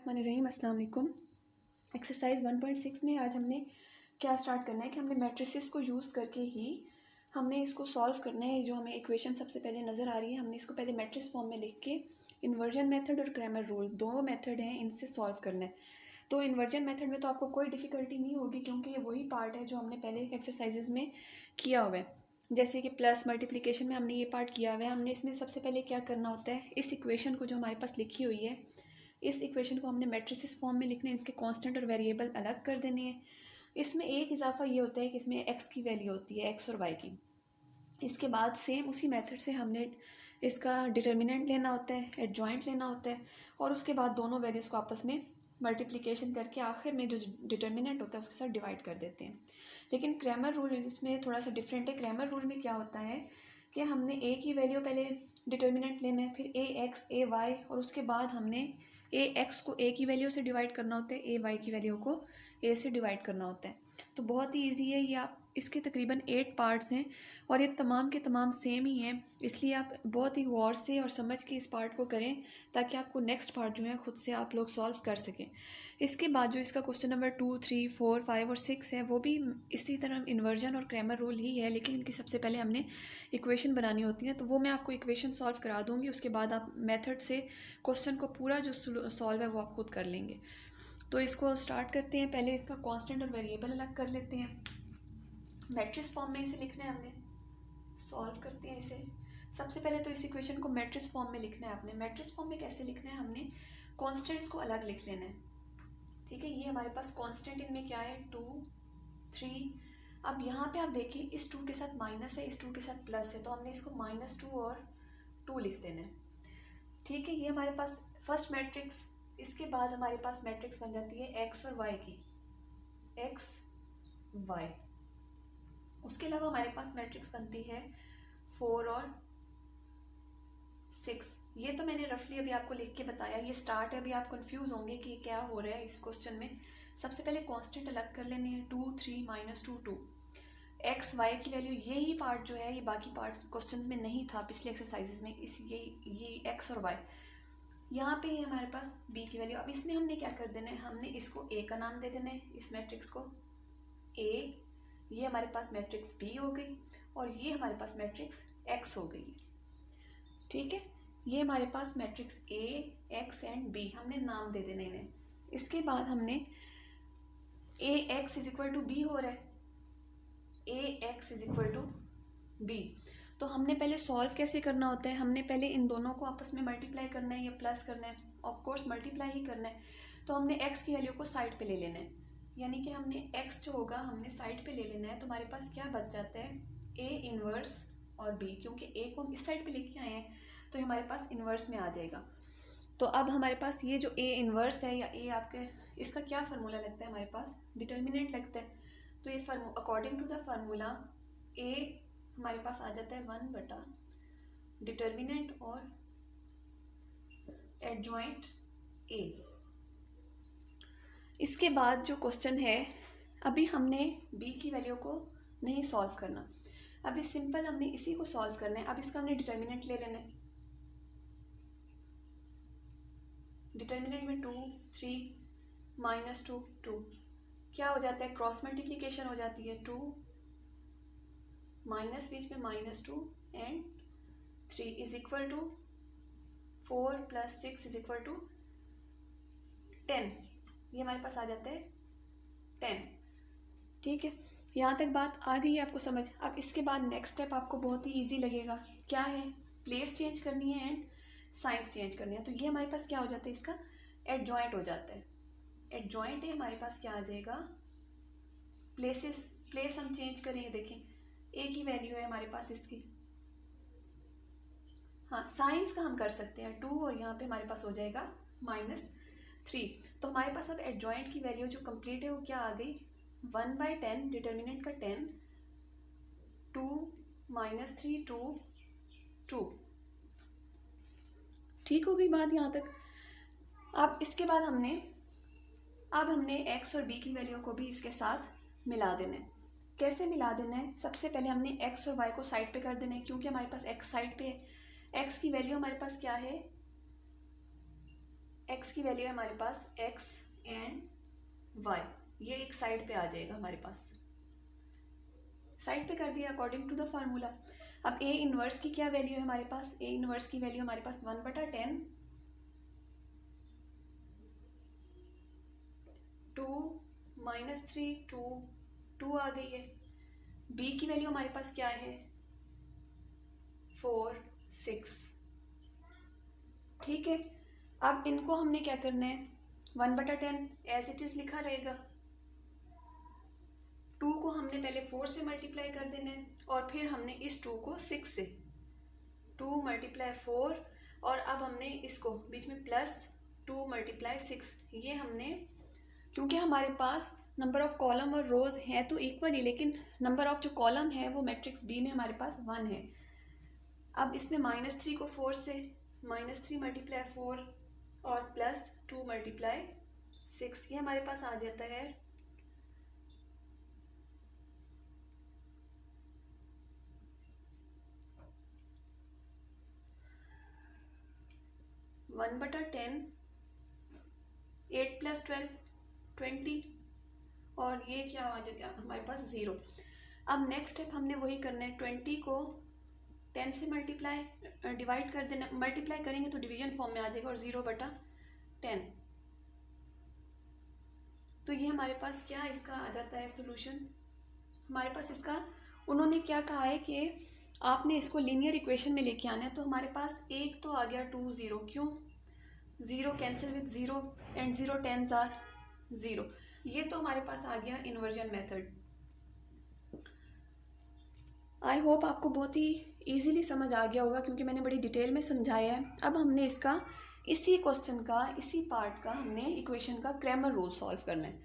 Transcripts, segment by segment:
बिस्मिल्लाहिर्रहमानिर्रहीम। अस्सलाम वालेकुम। एक्सरसाइज 1.6 में आज हमने क्या स्टार्ट करना है कि हमने मैट्रिसेस को यूज़ करके ही हमने इसको सॉल्व करना है। जो हमें इक्वेशन सबसे पहले नज़र आ रही है, हमने इसको पहले मैट्रिक्स फॉर्म में लिख के इन्वर्जन मेथड और क्रैमर रूल दो मेथड हैं, इनसे सॉल्व करना है। तो इन्वर्जन मेथड में तो आपको कोई डिफ़िकल्टी नहीं होगी, क्योंकि ये वही पार्ट है जो हमने पहले एक्सरसाइजेज में किया हुआ है। जैसे कि प्लस मल्टीप्लिकेशन में हमने ये पार्ट किया हुआ है। हमने इसमें सबसे पहले क्या करना होता है, इस इक्वेशन को जो हमारे पास लिखी हुई है, इस इक्वेशन को हमने मैट्रिसेस फॉर्म में लिखना है। इसके कांस्टेंट और वेरिएबल अलग कर देने हैं। इसमें एक इजाफा ये होता है कि इसमें एक्स की वैल्यू होती है, एक्स और वाई की। इसके बाद सेम उसी मेथड से हमने इसका डिटर्मिनेंट लेना होता है, एडजॉइंट लेना होता है, और उसके बाद दोनों वैल्यूज़ को आपस में मल्टीप्लिकेशन करके आखिर में जो डिटर्मिनेंट होता है उसके साथ डिवाइड कर देते हैं। लेकिन क्रैमर रूल इसमें थोड़ा सा डिफरेंट है। क्रैमर रूल में क्या होता है कि हमने ए की वैल्यू पहले डिटर्मिनेंट लेना है, फिर ए एक्स ए वाई, और उसके बाद हमने ए एक्स को ए की वैल्यू से डिवाइड करना होता है, ए वाई की वैल्यू को ए से डिवाइड करना होता है। तो बहुत ही ईजी है ये। आप इसके तकरीबन 8 पार्ट्स हैं और ये तमाम के तमाम सेम ही हैं, इसलिए आप बहुत ही गौर से और समझ के इस पार्ट को करें ताकि आपको नेक्स्ट पार्ट जो है खुद से आप लोग सॉल्व कर सकें। इसके बाद जो इसका क्वेश्चन नंबर 2, 3, 4, 5 और 6 है, वो भी इसी तरह इन्वर्जन और क्रैमर रूल ही है, लेकिन इनकी सबसे पहले हमने इक्वेशन बनानी होती है। तो वो मैं आपको इक्वेशन सॉल्व करा दूँगी, उसके बाद आप मेथड से क्वेश्चन को पूरा जो सॉल्व है वो आप खुद कर लेंगे। तो इसको स्टार्ट करते हैं। पहले इसका कांस्टेंट और वेरिएबल अलग कर लेते हैं। मैट्रिक्स फॉर्म में इसे लिखना है, हमने सॉल्व करते हैं इसे। सबसे पहले तो इस इक्वेशन को मैट्रिक्स फॉर्म में लिखना है आपने। मैट्रिक्स फॉर्म में कैसे लिखना है, हमने कांस्टेंट्स को अलग लिख लेना है। ठीक है, ये हमारे पास कांस्टेंट इनमें क्या है, 2, 3। अब यहाँ पे आप देखिए इस 2 के साथ माइनस है, इस 2 के साथ प्लस है, तो हमने इसको -2 और 2 लिख देना है। ठीक है, ये हमारे पास फर्स्ट मैट्रिक्स। इसके बाद हमारे पास मैट्रिक्स बन जाती है एक्स और वाई की, एक्स वाई। उसके अलावा हमारे पास मैट्रिक्स बनती है 4 और 6। ये तो मैंने रफली अभी आपको लिख के बताया, ये स्टार्ट है। अभी आप कंफ्यूज होंगे कि क्या हो रहा है इस क्वेश्चन में। सबसे पहले कांस्टेंट अलग कर लेने हैं, 2, 3, -2, 2। एक्स वाई की वैल्यू, यही पार्ट जो है ये बाकी पार्ट्स क्वेश्चंस में नहीं था पिछले एक्सरसाइजेज में। इस ये एक्स और वाई, यहाँ पे ये हमारे पास बी की वैल्यू। अब इसमें हमने क्या कर देना है, हमने इसको ए का नाम दे देना है, इस मैट्रिक्स को ए। ये हमारे पास मैट्रिक्स बी हो गई, और ये हमारे पास मैट्रिक्स एक्स हो गई। ठीक है, ये हमारे पास matrix A, X and B, हमने नाम दे देने इन्हें। इसके बाद हमने A X is equal to B हो रहा है, A X is equal to B. तो हमने पहले सॉल्व कैसे करना होता है, हमने पहले इन दोनों को आपस में मल्टीप्लाई करना है या प्लस करना है, ऑफ कोर्स मल्टीप्लाई ही करना है। तो हमने x की वैल्यू को साइड पे ले लेना है, यानी कि हमने x जो होगा हमने साइड पे ले लेना है। तो हमारे पास क्या बच जाता है, a इनवर्स और b, क्योंकि a को हम इस साइड पे लेके आए हैं तो ये हमारे पास इनवर्स में आ जाएगा। तो अब हमारे पास ये जो a इनवर्स है या a आपके, इसका क्या फार्मूला लगता है, हमारे पास डिटर्मिनेंट लगता है। तो ये according to the formula a हमारे पास आ जाता है 1 बटा डिटर्मिनेंट और एडजॉइंट a। इसके बाद जो क्वेश्चन है, अभी हमने b की वैल्यू को नहीं सॉल्व करना, अभी सिंपल हमने इसी को सॉल्व करना है। अब इसका हमने डिटर्मिनेंट ले लेना है। डिटर्मिनेंट में 2, 3, -2, 2 क्या हो जाता है, क्रॉस मल्टीप्लिकेशन हो जाती है। 2 माइनस बीच में -2 and 3 is equal to 4 + 6 is equal to 10। ये हमारे पास आ जाता है 10। ठीक है, यहाँ तक बात आ गई है आपको समझ। अब इसके बाद नेक्स्ट स्टेप आपको बहुत ही इजी लगेगा। क्या है, प्लेस चेंज करनी है एंड साइंस चेंज करनी है। तो ये हमारे पास क्या हो जाता है, इसका एडजॉइंट हो जाता है। एडजॉइंट है हमारे पास क्या आ जाएगा, प्लेस हम चेंज करेंगे। देखें ए की वैल्यू है हमारे पास इसकी, हाँ साइंस का हम कर सकते हैं 2, और यहाँ पे हमारे पास हो जाएगा -3। तो हमारे पास अब एडजॉइंट की वैल्यू जो कंप्लीट है वो क्या आ गई, 1/10, डिटर्मिनेंट का 10, 2 -3, 2, 2। ठीक हो गई बात यहाँ तक। अब इसके बाद हमने x और b की वैल्यू को भी इसके साथ मिला देना है। कैसे मिला देना है, सबसे पहले हमने x और y को साइड पे कर देना है, क्योंकि हमारे पास x साइड पे है। x की वैल्यू हमारे पास क्या है, एक्स की वैल्यू है हमारे पास एक्स एंड वाई, ये एक साइड पे आ जाएगा हमारे पास, साइड पे कर दिया अकॉर्डिंग टू द फार्मूला। अब ए इनवर्स की क्या वैल्यू है हमारे पास, ए इनवर्स की वैल्यू हमारे पास 1/10 2 -3 2 आ गई है। बी की वैल्यू हमारे पास क्या है 4 6, ठीक है। अब इनको हमने क्या करना है 1/10 एज इट इज लिखा रहेगा, 2 को हमने पहले 4 से मल्टीप्लाई कर देना है और फिर हमने इस 2 को 6 से, 2 × 4 और अब हमने इसको बीच में प्लस 2 × 6, ये हमने, क्योंकि हमारे पास नंबर ऑफ कॉलम और रोज हैं तो इक्वल ही, लेकिन नंबर ऑफ जो कॉलम है वो मैट्रिक्स बी में हमारे पास 1 है। अब इसमें -3 को 4 से, -3 × 4 और प्लस 2 × 6, ये हमारे पास आ जाता है 1/10 8 + 12 20 और ये क्या आ जाएगा हमारे पास 0। अब नेक्स्ट स्टेप हमने वही करना है, 20 को 10 से डिवाइड कर देना, मल्टीप्लाई करेंगे तो डिवीजन फॉर्म में आ जाएगा और 0/10, तो ये हमारे पास क्या इसका आ जाता है सोल्यूशन हमारे पास। इसका उन्होंने क्या कहा है कि आपने इसको लीनियर इक्वेशन में लेके आना है, तो हमारे पास एक तो आ गया 2 0, क्यों 0 cancel with 0 and 0 10s are 0, ये तो हमारे पास आ गया इन्वर्जन मेथड। आई होप आपको बहुत ही इजीली समझ आ गया होगा क्योंकि मैंने बड़ी डिटेल में समझाया है। अब हमने इसका इसी क्वेश्चन का इसी पार्ट का हमने इक्वेशन का क्रैमर रूल सॉल्व करना है,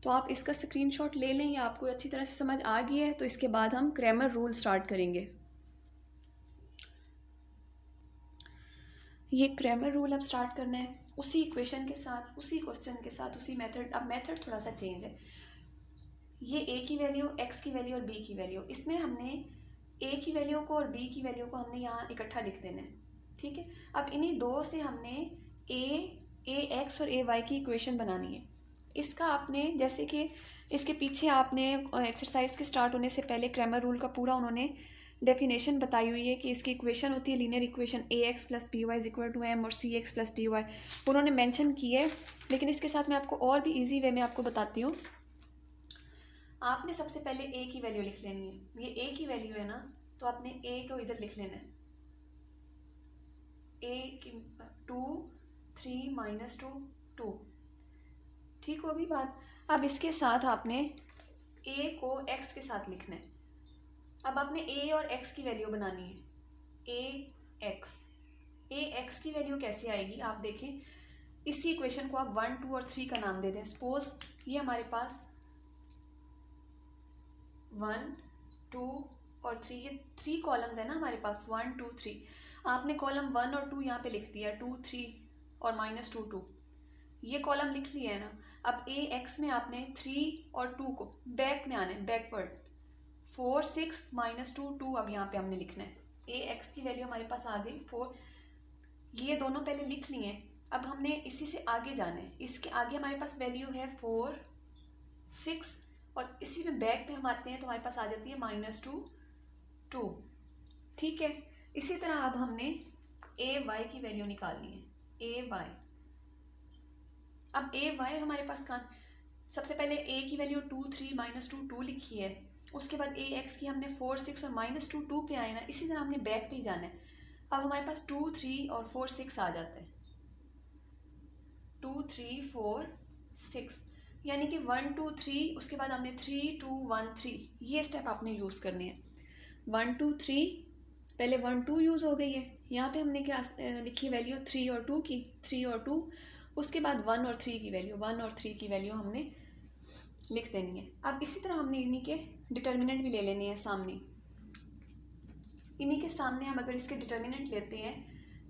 तो आप इसका स्क्रीनशॉट ले लें, या आपको अच्छी तरह से समझ आ गई है तो इसके बाद हम क्रैमर रूल स्टार्ट करेंगे। ये क्रैमर रूल अब स्टार्ट करना है उसी इक्वेशन के साथ, उसी क्वेश्चन के साथ, उसी मेथड। अब मेथड थोड़ा सा चेंज है, ये ए की वैल्यू, एक्स की वैल्यू और बी की वैल्यू, इसमें हमने ए की वैल्यू को और बी की वैल्यू को हमने यहाँ इकट्ठा लिख देना है, ठीक है। अब इन्हीं दो से हमने ए एक्स और ए वाई की इक्वेशन बनानी है। इसका आपने जैसे कि इसके पीछे आपने एक्सरसाइज के स्टार्ट होने से पहले क्रैमर रूल का पूरा उन्होंने डेफिनेशन बताई हुई है कि इसकी इक्वेशन होती है linear equation A X plus B Y is equal to M और C X plus D Y, उन्होंने मेंशन की है। लेकिन इसके साथ मैं आपको और भी इजी वे में आपको बताती हूँ। आपने सबसे पहले ए की वैल्यू लिख लेनी है, ये ए की वैल्यू है ना, तो आपने ए को इधर लिख लेना है, ए की 2 3 -2 2, ठीक होगी बात। अब इसके साथ आपने ए को एक्स के साथ लिखना है। अब आपने ए और एक्स की वैल्यू बनानी है, ए एक्स की वैल्यू कैसे आएगी आप देखें, इसी इक्वेशन को आप 1 2 और 3 का नाम दे दें। सपोज ये हमारे पास 1 2 और 3, ये 3 कॉलम्स है ना हमारे पास, 1 2 3, आपने कॉलम 1 और 2 यहाँ पे लिख दिया, 2 3 और -2 2, ये कॉलम लिख लिया है ना। अब ए एक्स में आपने 3 और 2 को बैक में आना है, बैकवर्ड, 4 6 -2 2, अब यहाँ पे हमने लिखना है। ए एक्स की वैल्यू हमारे पास आ गई 4, ये दोनों पहले लिख लिए हैं। अब हमने इसी से आगे जाना है, इसके आगे हमारे पास वैल्यू है 4 6 और इसी में बैक पे हम आते हैं तो हमारे पास आ जाती है -2 2, ठीक है। इसी तरह अब हमने ए वाई की वैल्यू निकालनी है, ए वाई। अब ए वाई हमारे पास कहाँ, सबसे पहले ए की वैल्यू 2 3 -2 2 लिखी है, उसके बाद ए एक्स की हमने 4 6 और -2 2 पे आए ना, इसी तरह हमने बैक पे ही जाना है। अब हमारे पास 2 3 और 4 6 आ जाता है, 2 3 4 6, यानी कि 1 2 3, उसके बाद हमने 3 2 1 3, ये स्टेप आपने यूज़ करने हैं। 1 2 3, पहले 1 2 यूज़ हो गई है, यहाँ पे हमने क्या लिखी वैल्यू 3 और 2 की, 3 और 2, उसके बाद 1 और 3 की वैल्यू, 1 और 3 की वैल्यू हमने लिख देनी है। अब इसी तरह हमने इन्हीं के डिटर्मिनेंट भी ले लेनी है सामने, इन्हीं के सामने हम अगर इसके डिटर्मिनेंट लेते हैं,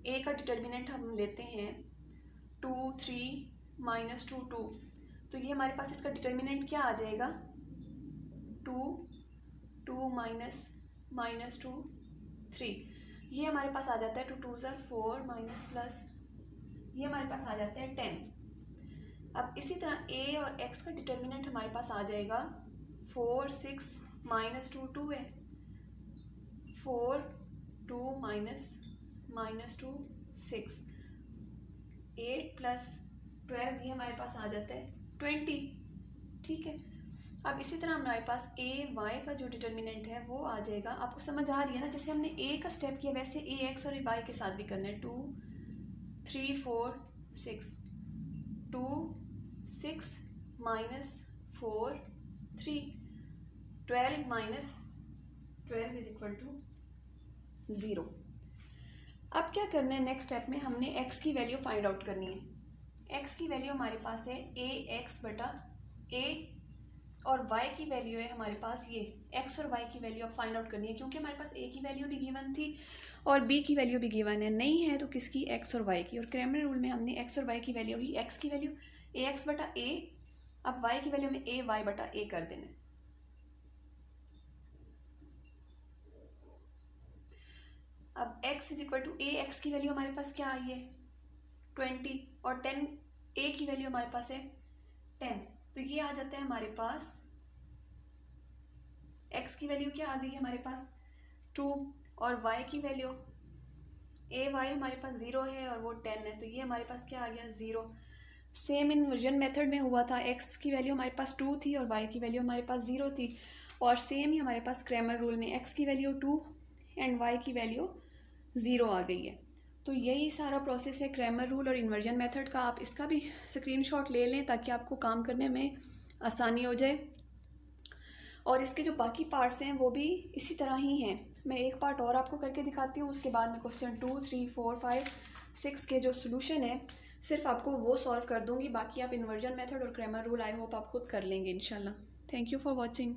ए का डिटर्मिनेंट हम लेते हैं 2 3 -2 2, तो ये हमारे पास इसका डिटर्मिनेंट क्या आ जाएगा 2 2 -2 3, ये हमारे पास आ जाता है 2 2 4 -+, ये हमारे पास आ जाता है 10। अब इसी तरह a और x का डिटर्मिनेंट हमारे पास आ जाएगा 4 6 -2 2 है, 4 2 -2 6, 8 + 12 ये हमारे पास आ जाता है 20। ठीक है, अब इसी तरह हमारे पास a y का जो डिटर्मिनेंट है वो आ जाएगा। आपको समझ आ रही है ना, जैसे हमने a का स्टेप किया वैसे a x और a y के साथ भी करना है। 2 3 4 6, 2 6 -4 3, 12 -12 = 0। अब क्या करना है, नेक्स्ट स्टेप में हमने x की वैल्यू फाइंड आउट करनी है। x की वैल्यू हमारे पास है ax/a और y की वैल्यू है हमारे पास ये x और y की वैल्यू अब फाइंड आउट करनी है, क्योंकि हमारे पास a की वैल्यू भी गिवन थी और b की वैल्यू भी गिवन है। नहीं है तो किसकी, x और y की। और क्रैमर रूल में हमने x और y की वैल्यू ही x की वैल्यू ax/a, अब y की वैल्यू में ay/a कर देना है। अब x = a, x की वैल्यू हमारे पास क्या आई है 20 और 10, a की वैल्यू हमारे पास है 10, तो ये आ जाता है हमारे पास x की वैल्यू क्या आ गई है हमारे पास 2 और y की वैल्यू ay हमारे पास 0 है और वो 10 है, तो ये हमारे पास क्या आ गया 0। सेम इन्वर्जन मेथड में हुआ था, x की वैल्यू हमारे पास 2 थी और y की वैल्यू हमारे पास 0 थी, और सेम ही हमारे पास क्रैमर रूल में x की वैल्यू 2 एंड y की वैल्यू 0 आ गई है। तो यही सारा प्रोसेस है क्रैमर रूल और इन्वर्जन मेथड का। आप इसका भी स्क्रीनशॉट ले लें ताकि आपको काम करने में आसानी हो जाए। और इसके जो बाकी पार्ट्स हैं वो भी इसी तरह ही हैं। मैं एक पार्ट और आपको करके दिखाती हूँ, उसके बाद में क्वेश्चन 2 3 4 5 6 के जो सोल्यूशन है सिर्फ आपको वो सॉल्व कर दूँगी। बाकी आप इन्वर्जन मेथड और क्रैमर रूल आई होप आप खुद कर लेंगे इंशाल्लाह। Thank you for watching.